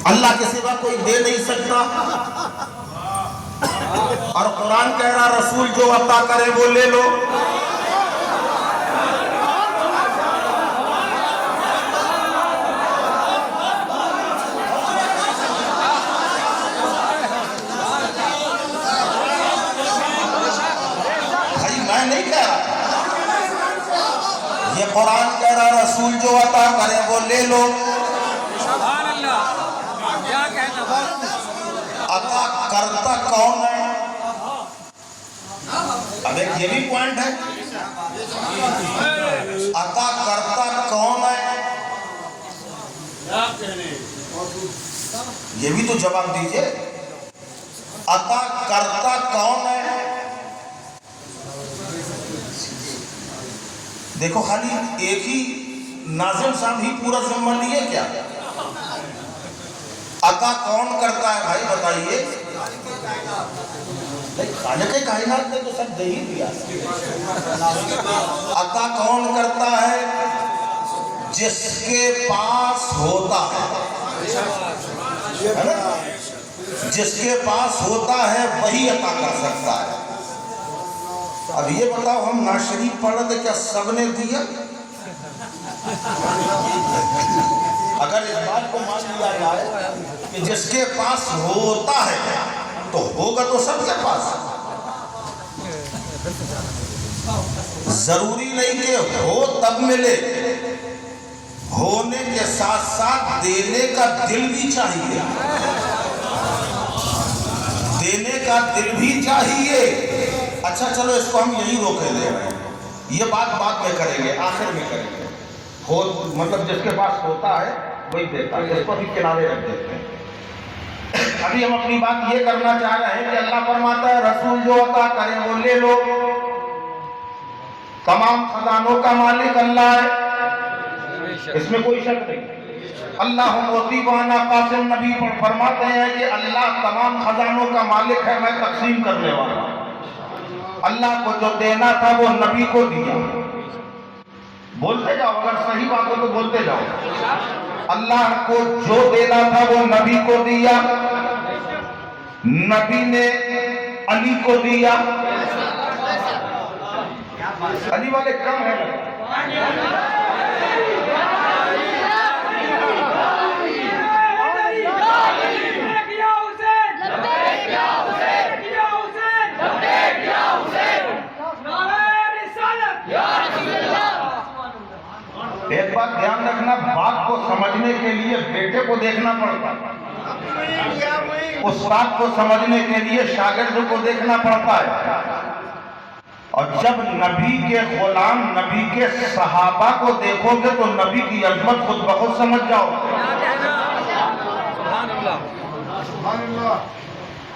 अल्लाह के सिवा कोई दे नहीं सकता। और कुरान कह रहा रसूल जो अता करे वो ले लो। भाई मैं नहीं कह रहा, ये कुरान कह रहा रसूल जो अता करे वो ले लो। अता करता कौन है? अब एक ये भी पॉइंट है, अता करता कौन है ये भी तो जवाब दीजिए। अता करता कौन है? देखो खाली एक ही नाज़िम साहब ही पूरा जिम्मा लिए क्या? अता कौन करता है भाई बताइए? खालिक़ कायनात ने तो सब दे ही दिया। अता कौन करता है? जिसके पास होता है ना? जिसके पास होता है वही अता कर सकता है। अब ये बताओ, हम नाज़ शरीफ पढ़ रहे थे, क्या सबने दिया? अगर इस बात को मान लिया जाए कि जिसके पास होता है तो होगा तो सबके पास। जरूरी नहीं कि हो तब मिले, होने के साथ साथ देने का दिल भी चाहिए। देने का दिल भी चाहिए। अच्छा चलो इसको हम यही रोके ले रहे हैं, ये बात बाद में करेंगे, आखिर में करेंगे। हो मतलब जिसके पास होता है वही देता है, इसको भी किनारे रख देते हैं। अभी हम अपनी बात ये करना चाह रहे हैं कि अल्लाह फरमाता है रसूल जो अता करे वो ले लो। तमाम खजानों का मालिक अल्लाह है, इसमें कोई शक नहीं। अल्लाह मोती बाना कासिम नबी फरमाते हैं कि अल्लाह तमाम खजानों का मालिक है, मैं तकसीम करने वाला। अल्लाह को जो देना था वो नबी को दिया। बोलते जाओ, अगर सही बात हो तो बोलते जाओ। अल्लाह को जो देना था वो नबी को दिया, नबी ने अली को दिया। अली वाले कम है। एक बात ध्यान रखना, बात को समझने के लिए बेटे को देखना पड़ता है, उस्ताद को समझने के लिए शागिर्द को देखना पड़ता है। और जब नबी के गुलाम, नबी के सहाबा को देखोगे तो नबी की अजमत खुद ब खुद समझ जाओगे।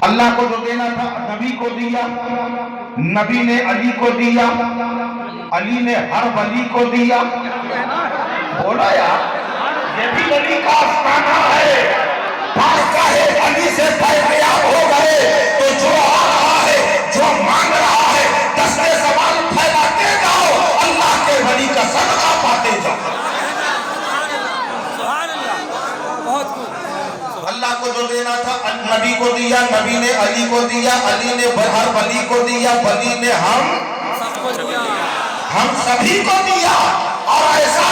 अल्लाह को जो देना था नबी को दिया, नबी ने अली को दिया, अली ने हर वली को दिया। बोला यार, ये भी अली का आस्ताना है। अली से पैयाब हो गए तो जो आ रहा है, जो मांग रहा है, दस्ते सवाल फैलाते जाओ, अल्लाह के वली का सदका पाते जाओ। अल्लाह को जो देना था नबी को दिया, नबी ने अली को दिया, अली ने हर वली को दिया, वली ने हम सभी को दिया। और ऐसा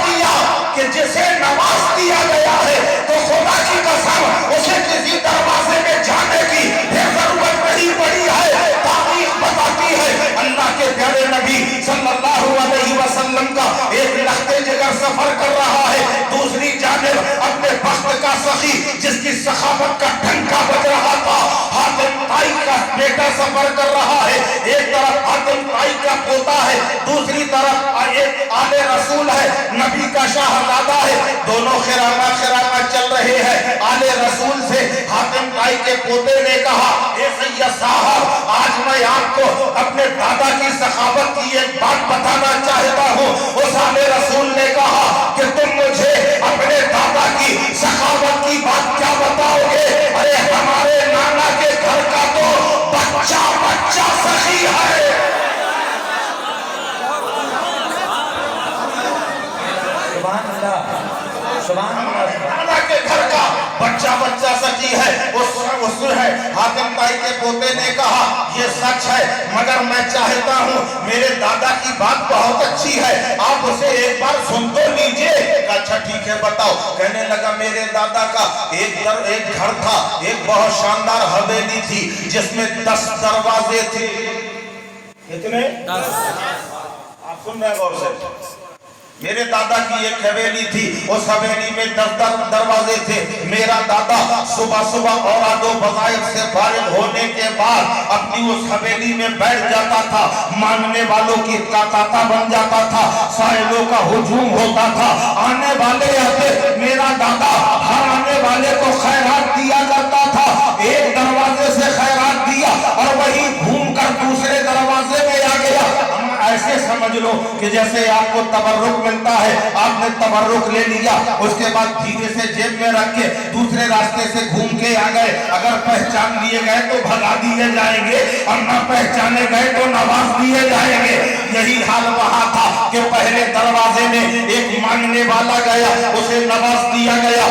दिया कि जिसे नवाज दिया गया है तो खुदा की कसम उसे किसी दरवाजे में जाने की जरूरत नहीं पड़ी है। तारीख बताती है अल्लाह के प्यारे नबी सल्लल्लाहु अलैहि वसल्लम का एक लख्ते जिगर सफर कर रहा है, दूसरी जानिब अपने वक्त का सखी जिसकी सखावत का डंका बज रहा था, हातिम ताई का बेटा सफर कर रहा है। एक तरफ हातिम ताई का पोता है, दूसरी तरफ एक आले रसूल है, नबी का शाहजादा है। दोनों खिरामा चल रहे हैं। आले रसूल से हातिम ताई के पोते ने कहा, ए सैयद साहब, आज मैं आपको अपने दादा की सखावत की एक बात बताना चाहता हूँ। उस आले रसूल ने कहा कि तुम मुझे अपने दादा की सखावत की बात क्या बताओगे? अरे हमारे नाना के घर का तो बच्चा सखी है। सुभान अल्लाह। दादा के घर का बच्चा बच्चा सची है। उस है हातिम भाई के पोते ने कहा ये सच है, मगर मैं चाहता हूँ, मेरे दादा की बात बहुत अच्छी है, आप उसे एक बार सुन तो लीजिए। अच्छा ठीक है बताओ। कहने लगा मेरे दादा का एक घर था, एक बहुत शानदार हवेली थी जिसमें 10 दरवाजे थे। कितने? 10। आप सुन रहे हैं गौर से? मेरे दादा की एक हवेली थी, उस हवेली में 10 दरवाजे थे। मेरा दादा सुबह सुबह और आदो वज़ाइफ से फारिग होने के बाद अपनी उस हवेली में बैठ जाता था, मांगने वालों की ताता बन जाता था, साइलों का हुजूम होता था, आने वाले आते, मेरा दादा हर आने वाले को खैरात दिया करता था। एक दरवाजे से खैरात दिया और वही घूम कर दूसरे दरवाजे में आ गया। ऐसे समझ लो कि जैसे आपको तबर्रुक मिलता है, आपने तबर्रुक ले लिया, उसके बाद धीरे से जेब में रख के दूसरे रास्ते से घूम के आ गए। अगर पहचान लिए गए तो भगा दिए जाएंगे और न पहचाने गए तो नवाज दिए जाएंगे। यही हाल वहां था कि पहले दरवाजे में एक मांगने वाला गया, उसे नवाज दिया गया,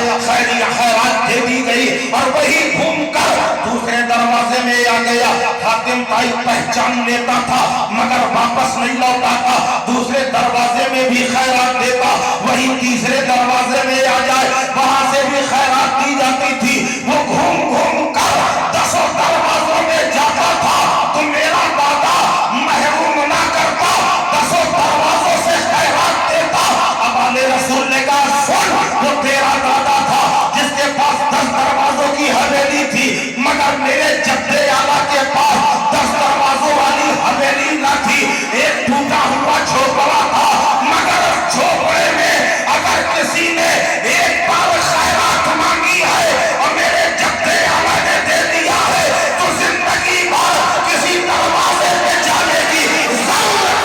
खैरात दे दी गई और वही घूमकर दूसरे दरवाजे में आ गया। हातिम ताई पहचान लेता था मगर वापस नहीं लौटा था, दूसरे दरवाजे में भी खैरात देता, वही तीसरे दरवाजे में आ जाए, वहां से भी खैरात दी जाती थी। वो घूम घूम कर 10 दरवाजों में जाता था तो मेरा दादा महरूम ना करता, 10 दरवाजों से खैरात देता। अब आले रसूल ने कहा सुन, वो तेरा दादा था जिसके पास 10 दरवाजों की हवेली थी, मगर मेरे जद्दे आला के पास 10 दरवाजों वाली हवेली ना थी, एक टूटा हुआ झोपड़ा था, मगर झोपड़े में अगर किसी ने एक बार खैरात मांगी है और मेरे जद्दे आला ने दे दिया है तो जिंदगी भर किसी दरवाजे पे जाने की जरूरत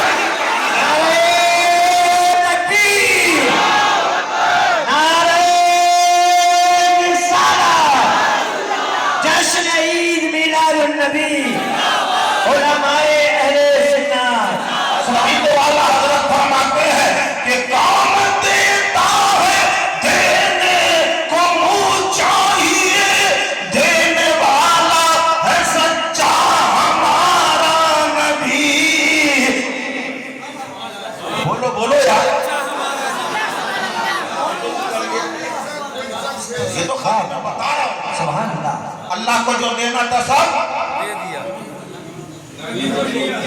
अल्लाह को जो देना था सब दे दिया,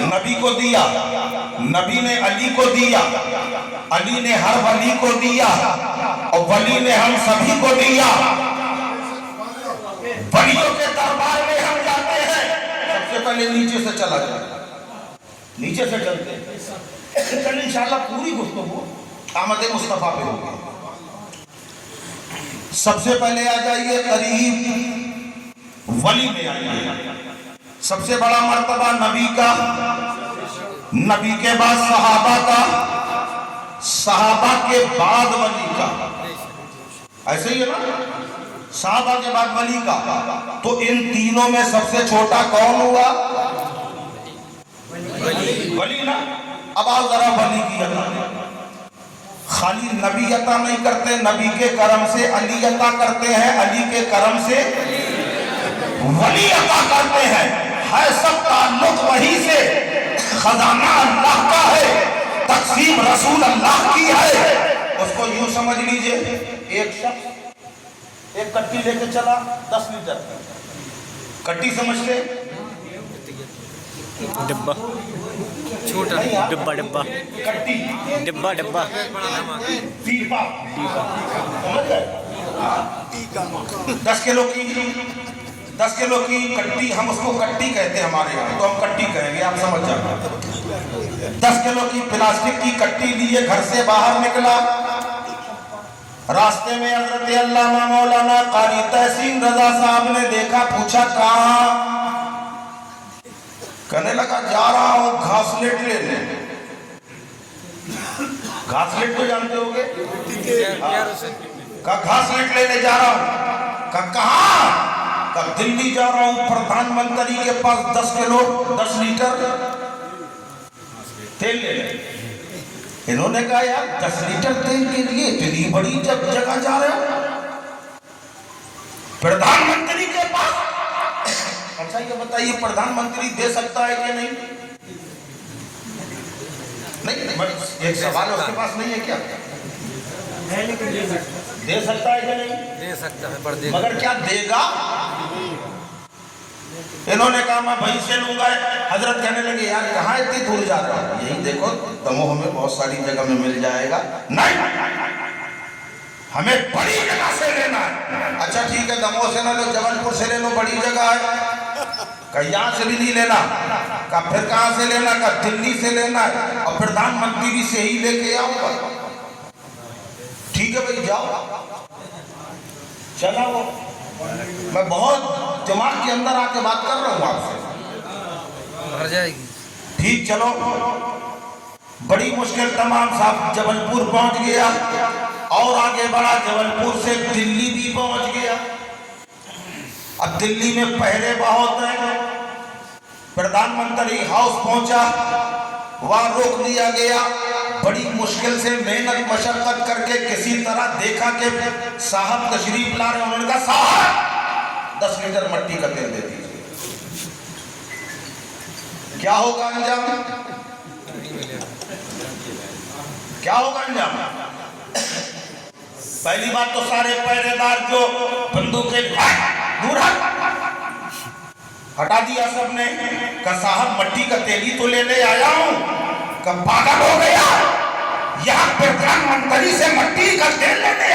नबी को दिया, नबी ने अली को दिया, अली ने हर वली को दिया और वली ने हम सभी को दिया। वलियों के दरबार में हम जाते हैं, सबसे पहले नीचे से चला जाए, नीचे से चलते कल इंशाअल्लाह पूरी गुफ्तगू आमद मुस्तफा पे होगी। सबसे पहले आ जाइए करीब वली में आइए। सबसे बड़ा मर्तबा नबी का, नबी के बाद सहाबा का, सहाबा के बाद वली का, ऐसे ही है ना, सहाबा के बाद वली का। तो इन तीनों में सबसे छोटा कौन हुआ? वली ना। अब आओ जरा वली की अता। खाली नबी अता नहीं करते, नबी के करम से अली अता करते हैं, अली के करम से वली अता करते हैं। है सब ताल्लुक वही से, खजाना अल्लाह का है, तकसीम रसूल अल्लाह की है। उसको यूं समझ लीजिए, एक शख्स एक कट्टी लेके चला 10 लीटर कट्टी, समझ ले डिब्बा, छोटा डिब्बा, डिब्बा कट्टी, डिब्बा, डिब्बा पीपा, समझ गए? 10 किलो की कट्टी, हम उसको कट्टी कहते हैं हमारे यहाँ, तो हम कट्टी कहेंगे, आप समझ जाए। 10 किलो की प्लास्टिक की कट्टी लिए घर से बाहर निकला। रास्ते में हजरत अल्लामा मौलाना कारी तहसीन रजा साहब ने देखा, पूछा कहाँ? कहने लगा जा रहा हूं घासलेट लेने। घासलेट तो जानते होंगे, का घासलेट लेने जा रहा हूं। का कहाँ? का दिल्ली जा रहा हूं, प्रधानमंत्री के पास 10 किलो 10 लीटर तेल ले। इन्होंने कहा यार 10 लीटर तेल के लिए इतनी बड़ी जगह जा रहे हो प्रधानमंत्री के पास। अच्छा ये बताइए प्रधानमंत्री दे सकता है कि नहीं? नहीं, एक सवाल है, उसके पास नहीं है क्या? दे सकता है कि नहीं? दे सकता है पर मगर क्या देगा? इन्होंने कहा मैं वहीं से लूंगा। हजरत कहने लगे यार कहाँ इतनी दूर जा रहे हो? यही देखो दमोह में बहुत सारी जगह में मिल जाएगा। नहीं, हमें बड़ी जगह से लेना है। अच्छा ठीक है, दमोह से ना लो, जबलपुर से ले लो, बड़ी जगह है। कहीं यहाँ से भी नहीं लेना का, फिर कहाँ से लेना का, दिल्ली से लेना है, और प्रधानमंत्री भी से ही लेके आऊंगा। ठीक है भाई जाओ, चला वो। मैं बहुत दिमाग के अंदर आके बात कर रहा हूँ आपसे, भर जाएगी। ठीक चलो। बड़ी मुश्किल तमाम साहब जबलपुर पहुंच गया और आगे बढ़ा, जबलपुर से दिल्ली भी पहुंच गया। अब दिल्ली में पहरे बहुत हैं। प्रधानमंत्री हाउस पहुंचा, वहां रोक लिया गया। बड़ी मुश्किल से मेहनत मशक्कत करके किसी तरह देखा कि साहब तशरीफ ला रहे हैं। उन्होंने कहा साहब 10 लीटर मट्टी का तेल दे दीजिए। क्या होगा अंजाम? क्या होगा अंजाम? पहली बात तो सारे पहरेदार जो बंदूकें दूर हटा दिया सबने। कहा साहब मट्टी का तेल ही तो लेने आया हूं। कब पागल हो गया? यहाँ प्रधानमंत्री से मट्टी का तेल लेने